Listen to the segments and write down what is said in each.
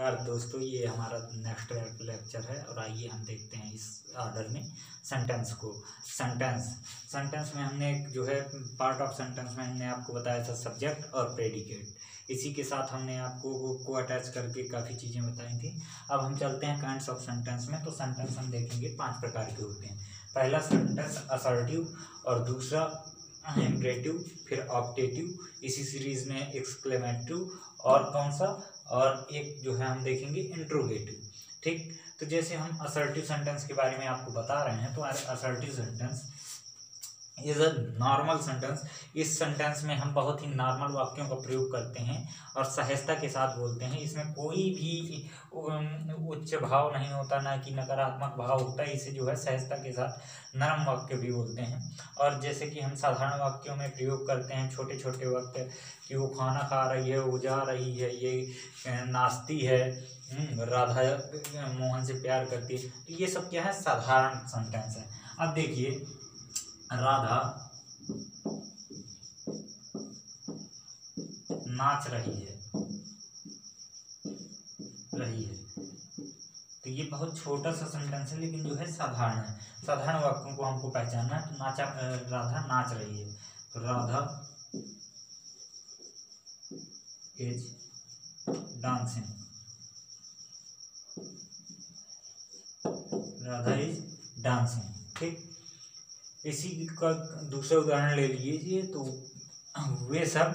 नमस्कार दोस्तों, ये हमारा नेक्स्ट लेक्चर है और आइए हम देखते हैं इस ऑर्डर में सेंटेंस को। सेंटेंस में हमने जो है पार्ट ऑफ सेंटेंस में हमने आपको बताया था सब्जेक्ट और प्रेडिकेट। इसी के साथ हमने आपको को अटैच करके काफ़ी चीज़ें बताई थी। अब हम चलते हैं काइंड्स ऑफ सेंटेंस में। तो सेंटेंस हम देखेंगे 5 प्रकार के होते हैं। पहला सेंटेंस असर्टिव और दूसरा इम्परेटिव, फिर ऑप्टेटिव, इसी सीरीज में एक्सक्लेमेटिव और कौन सा, और एक जो है हम देखेंगे इंट्रोगेटिव। ठीक, तो जैसे हम असर्टिव सेंटेंस के बारे में आपको बता रहे हैं, तो assertive sentence is a normal sentence. इस सेंटेंस में हम बहुत ही नॉर्मल वाक्यों का प्रयोग करते हैं और सहजता के साथ बोलते हैं। इसमें कोई भी उच्च भाव नहीं होता, ना कि नकारात्मक भाव होता है। इसे जो है सहजता के साथ नरम वाक्य भी बोलते हैं। और जैसे कि हम साधारण वाक्यों में प्रयोग करते हैं छोटे छोटे वाक्य, कि वो खाना खा रही है, वो जा रही है, ये नाचती है, राधा मोहन से प्यार करती है। तो ये सब क्या है, साधारण सेंटेंस है। अब देखिए, राधा नाच रही है, तो ये बहुत छोटा सा सेंटेंस है, लेकिन जो है साधारण है। साधारण वाक्यों को हमको पहचानना है। तो राधा नाच रही है, तो Radha is dancing, Radha is dancing. ठीक, इसी का दूसरा उदाहरण ले लीजिए, तो वे सब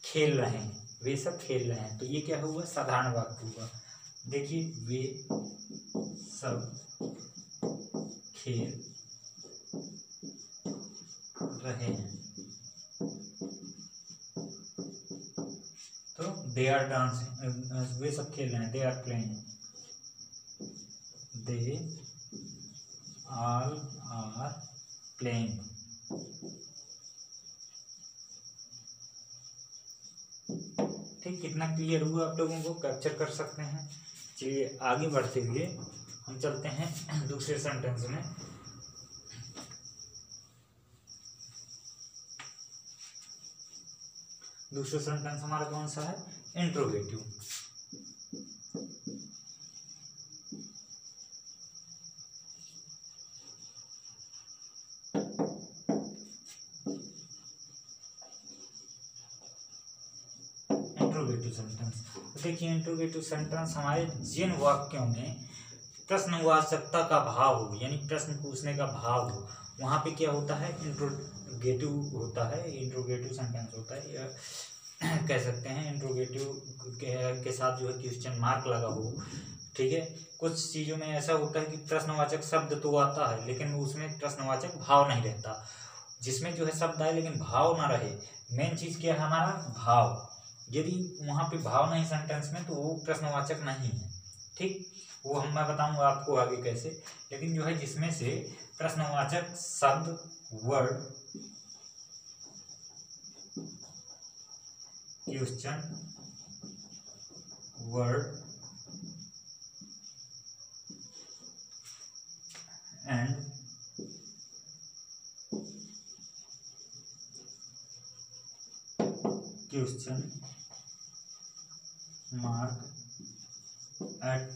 खेल रहे हैं, तो ये क्या हुआ, साधारण वाक्य हुआ। देखिए, वे सब खेल रहे हैं, तो दे आर डांसिंग। वे सब खेल रहे हैं, they are playing, they all are playing. ठीक, कितना क्लियर हुआ आप लोगों को, कैप्चर कर सकते हैं। चलिए आगे बढ़ते हुए हम चलते हैं दूसरे सेंटेंस में। दूसरा सेंटेंस हमारा कौन सा है, इंट्रोगेटिव। इंट्रोगेटिव सेंटेंस, देखिए इंट्रोगेटिव सेंटेंस हमारे जिन वाक्यों में प्रश्नवाचकता का भाव हो, यानी प्रश्न पूछने का भाव हो, वहां पे क्या होता है, इंट्रोगेटिव होता है। इंट्रोगेटिव सेंटेंस होता है, या कह सकते हैं इंट्रोगेटिव के साथ जो है क्वेश्चन मार्क लगा हो। ठीक है, कुछ चीजों में ऐसा होता है कि प्रश्नवाचक शब्द तो आता है, लेकिन उसमें प्रश्नवाचक भाव नहीं रहता। जिसमें जो है शब्द आए लेकिन भाव ना रहे, मेन चीज क्या है, हमारा भाव। यदि वहां पे भाव नहीं सेंटेंस में, तो वो प्रश्नवाचक नहीं है। ठीक, वो मैं बताऊंगा आपको आगे कैसे। लेकिन जो है जिसमें से प्रश्नवाचक शब्द, word, question word and question mark at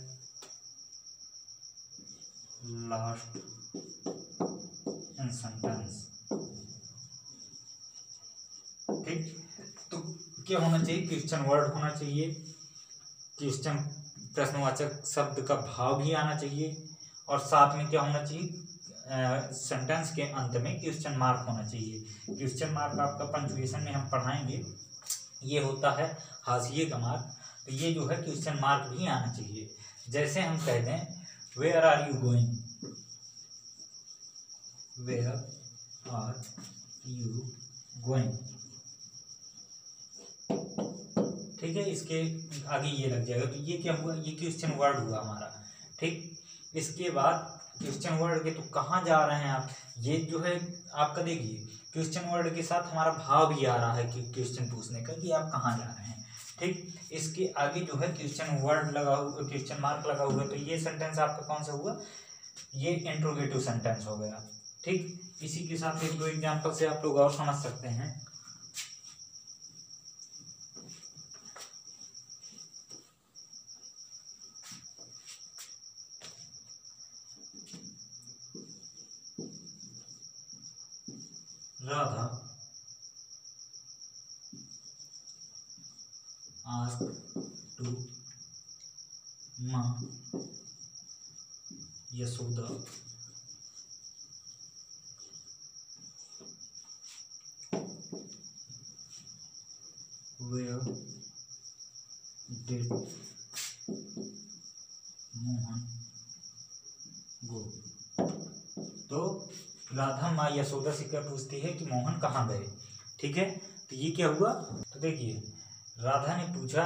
last in sentence. ठीक, तो क्या होना चाहिए, क्वेश्चन वर्ड होना चाहिए, क्वेश्चन प्रश्नवाचक शब्द का भाव भी आना चाहिए, और साथ में क्या होना चाहिए, सेंटेंस के अंत में क्वेश्चन मार्क होना चाहिए। क्वेश्चन मार्क आपका पंक्चुएशन में हम पढ़ाएंगे, ये होता है हाशिए का मार्क। तो ये जो है क्वेश्चन मार्क भी आना चाहिए। जैसे हम कहते हैं, where are you going, where are you going. ठीक है, इसके आगे ये लग जाएगा, तो ये क्या हुआ, ये क्वेश्चन वर्ड हुआ हमारा। ठीक, इसके बाद क्वेश्चन वर्ड के, तो कहाँ जा रहे हैं आप, ये जो है आपका देखिए क्वेश्चन वर्ड के साथ हमारा भाव भी आ रहा है कि क्वेश्चन पूछने का, कि आप कहाँ जा रहे हैं। ठीक, इसके आगे जो है क्वेश्चन वर्ड लगा हुआ, क्वेश्चन मार्क लगा हुआ, तो ये सेंटेंस आपका कौन सा हुआ, ये इंट्रोगेटिव सेंटेंस हो गया। ठीक, इसी के साथ एक दो एग्जाम्पल से आप लोग और समझ सकते हैं। राधा asked to माँ यशोदा where did मोहन गो। तो राधा माँ यशोदा से क्या पूछती है कि मोहन कहाँ गए। ठीक है, तो ये क्या हुआ, तो देखिए राधा ने पूछा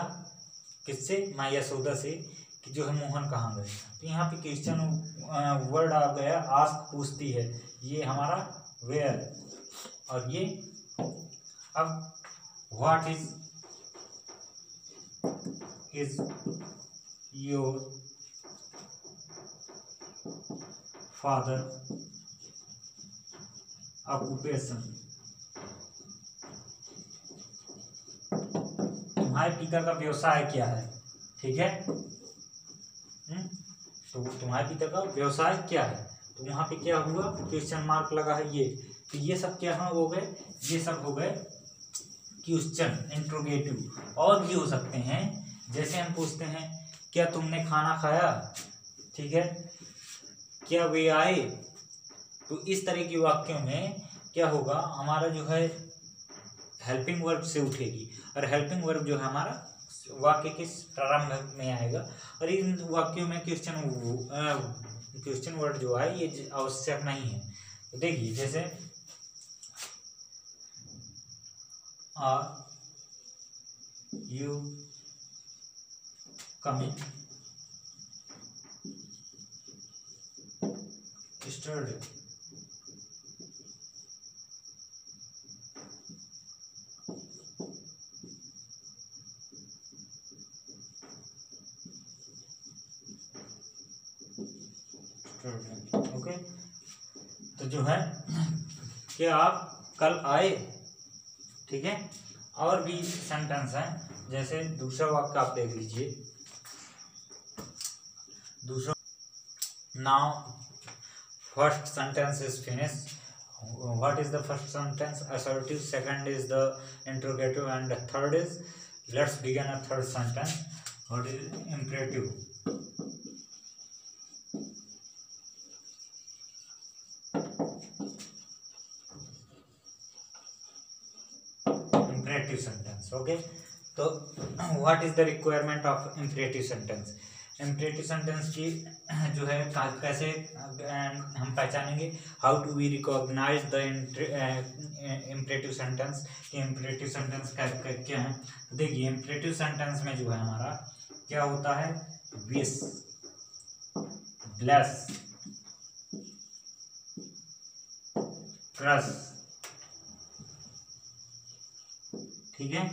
किससे, माँ यशोदा से, कि जो है मोहन कहाँ गए। तो यहाँ पे क्वेश्चन वर्ड आ गया, आस्क पूछती है, ये हमारा वेयर, और ये अब what is your father occupation, तुम्हारे पिता का व्यवसाय क्या है। ठीक है, तो तुम्हारे पिता का व्यवसाय क्या है, तो वहां पे क्या हुआ, क्वेश्चन मार्क लगा है ये। तो ये सब क्या हो गए, ये सब हो गए क्वेश्चन इंट्रोगेटिव। और भी हो सकते हैं, जैसे हम पूछते हैं क्या तुमने खाना खाया, ठीक है, क्या वे आए। तो इस तरह के वाक्यों में क्या होगा, हमारा जो है हेल्पिंग वर्ब से उठेगी, और हेल्पिंग वर्ब जो है हमारा वाक्य के प्रारंभ में आएगा। और इन वाक्यों में क्वेश्चन वर्ड जो आए ये आवश्यक नहीं है। तो देखिए जैसे are you coming study, okay. तो जो है कि आप कल आए। ठीक है, और भी सेंटेंस है, जैसे दूसरा वाक्य आप देख लीजिए, दूसरा, now first sentence is finish. What is the first sentence, assertive, second is the interrogative, and the third is, let's begin a third sentence, what is imperative. imperative sentence, okay। तो what is the requirement of imperative sentence। imperative sentence की जो है कैसे हम पहचानेंगे, how to we recognise the imperative sentence, कि imperative sentence क्या है। तो देखिए imperative sentence में जो है हमारा क्या होता है, विश, ब्लेस, क्रश। ठीक है,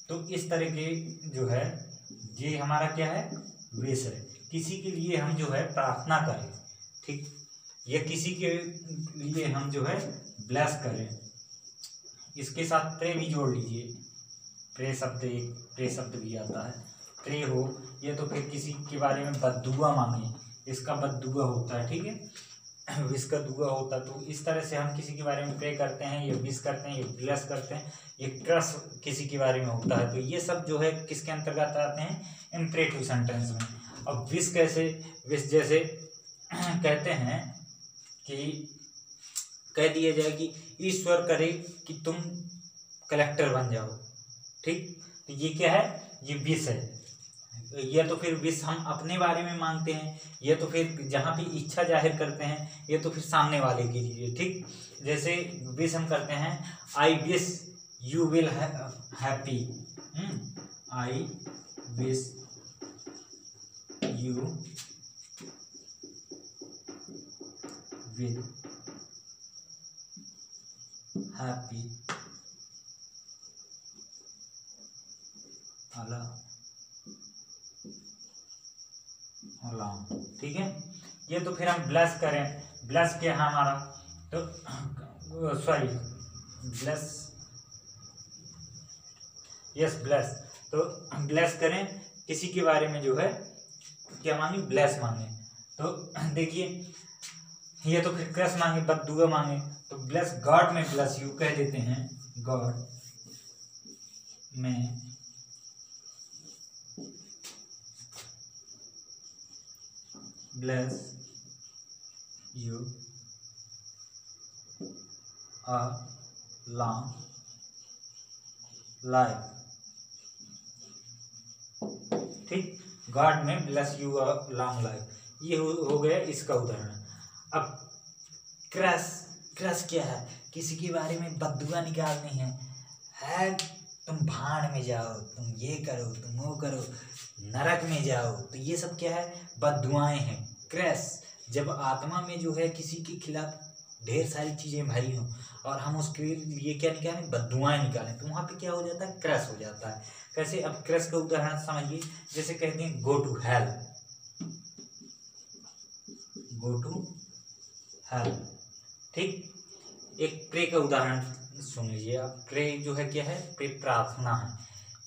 तो इस तरह के जो है ये हमारा क्या है, विश है, किसी के लिए हम जो है प्रार्थना करें। ठीक, या किसी के लिए हम जो है ब्लेस करें। इसके साथ प्रे भी जोड़ लीजिए, प्रे शब्द, एक प्रे शब्द भी आता है, प्रे हो, या तो फिर किसी के बारे में बद्दुआ मांगे, इसका बद्दुआ होता है। ठीक है, विश का दुआ होता है। तो इस तरह से हम किसी के बारे में प्रे करते हैं, ये विश करते हैं, ये ब्लेस करते हैं, ये क्रश किसी के बारे में होता है। तो ये सब जो है किसके अंतर्गत आते हैं, इंपरेटिव सेंटेंस में। अब विश कैसे, विश जैसे कहते हैं कि कह दिया जाए कि ईश्वर करे कि तुम कलेक्टर बन जाओ। ठीक, तो ये क्या है, ये विश है। या तो फिर विश हम अपने बारे में मांगते हैं, या तो फिर जहाँ भी इच्छा जाहिर करते हैं, या तो फिर सामने वाले के लिए। ठीक, जैसे विश हम करते हैं, I wish you will happy, I wish you will happy alone. ठीक है, ये तो फिर हम ब्लेस करें, ब्लेस क्या है हमारा, तो सॉरी ब्लेस, यस ब्लेस, तो ब्लेस करें किसी के बारे में जो है क्या मांगे, ब्लेस मांगे। तो देखिए ये तो फिर क्रस मांगे, बद्दुआ मांगे, तो ब्लेस गॉड में ब्लेस यू कह देते हैं, गॉड में bless you a long life. ठीक, गॉड में bless you a long life, ये हो गया इसका उदाहरण। अब क्रस, क्रस क्या है? किसी के बारे में बद्दुआ निकालनी है तुम भाड़ में जाओ, तुम ये करो, तुम वो करो, नरक में जाओ, तो ये सब क्या है? बद्दुआएं हैं। क्रस, जब आत्मा में जो है किसी के खिलाफ ढेर सारी चीजें भरी हों और हम उसके लिए क्या निकालें? बद्दुआएं निकालें, तो वहां पे क्या हो जाता है? क्रस हो जाता है। कैसे? अब क्रस का उदाहरण समझिए, जैसे कहते हैं go to hell, go to hell. ठीक, एक प्रे का उदाहरण सुन लीजिए आप। प्रे जो है क्या है? प्रे प्रार्थना है।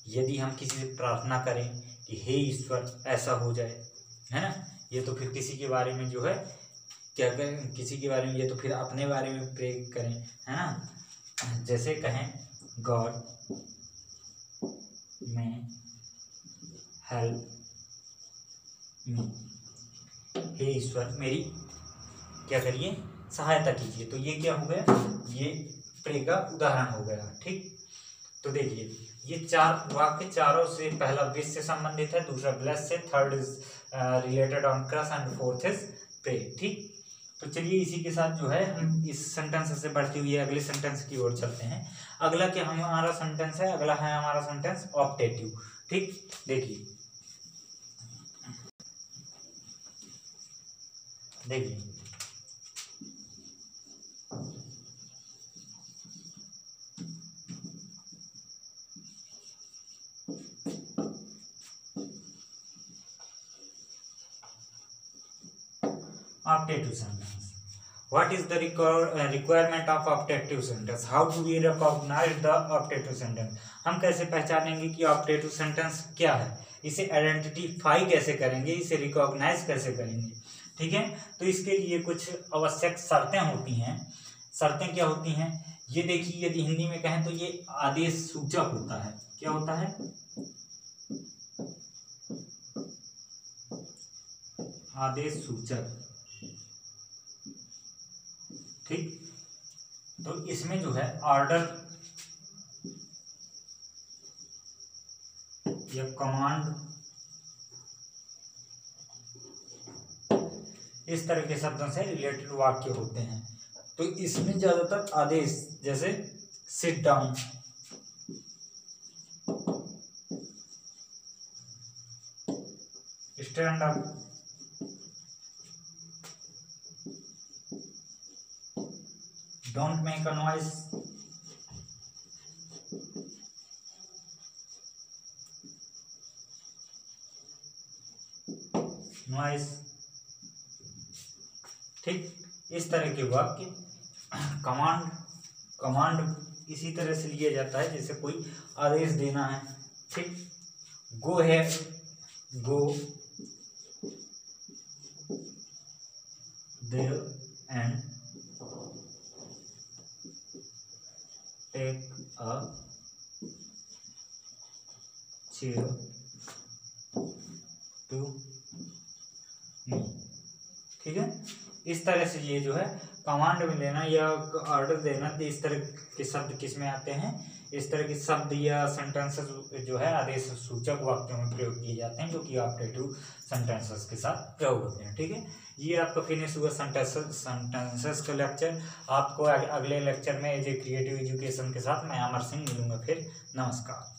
यदि हम किसी से प्रार्थना करें कि हे ईश्वर ऐसा हो जाए, है ना, ये तो फिर किसी के बारे में जो है क्या करें? किसी के बारे में, ये तो फिर अपने बारे में प्रे करें, है ना। जैसे कहें गॉड में हेल्प मी, हे ईश्वर मेरी क्या करिए? सहायता कीजिए। तो ये क्या हो गया? ये प्रे का उदाहरण हो गया। ठीक, तो देखिए ये चार वाक्य, चारों से पहला विश से संबंधित है, दूसरा ब्लेस से, third is related on curse and fourth is pray. ठीक, तो चलिए इसी के साथ जो है हम इस सेंटेंस से बढ़ते हुए अगले सेंटेंस की ओर चलते हैं। अगला क्या हमारा सेंटेंस है? अगला है हमारा सेंटेंस ऑप्टेटिव। ठीक, देखिए देखिए optative sentence. What is the requirement of optative sentence? How do we recognize the optative sentence? हम कैसे पहचानेंगे कि optative sentence क्या है? इसे आइडेंटिफाई कैसे करेंगे? इसे रिकॉग्नाइज कैसे करेंगे? ठीक है, तो इसके लिए कुछ आवश्यक शर्तें होती हैं। शर्तें क्या होती हैं? ये देखिए, यदि हिंदी में कहें तो ये आदेश सूचक होता है। क्या होता है? आदेश सूचक। ठीक, तो इसमें जो है ऑर्डर या कमांड, इस तरह के शब्दों से रिलेटेड वाक्य होते हैं। तो इसमें ज्यादातर आदेश, जैसे sit down, stand up, don't make a noise, noise। ठीक, इस तरह के वाक्य कमांड, कमांड इसी तरह से लिया जाता है जैसे कोई आदेश देना है। ठीक, गो है, go there and take a chair to me. ठीक है, इस तरह से ये जो है कमांड में देना या ऑर्डर देना, इस तरह के शब्द किस में आते हैं? इस तरह के शब्द या सेंटेंसेस जो है आदेश सूचक वाक्यों में प्रयोग किए जाते हैं, जो कि ऑप्टेटिव सेंटेंसेस के साथ प्रयोग होते हैं। ठीक है, ये आपका फिनिश हुआ सेंटेंसेस का लेक्चर। आपको अगले लेक्चर में क्रिएटिव एजुकेशन के साथ मैं अमर सिंह मिलूंगा फिर। नमस्कार।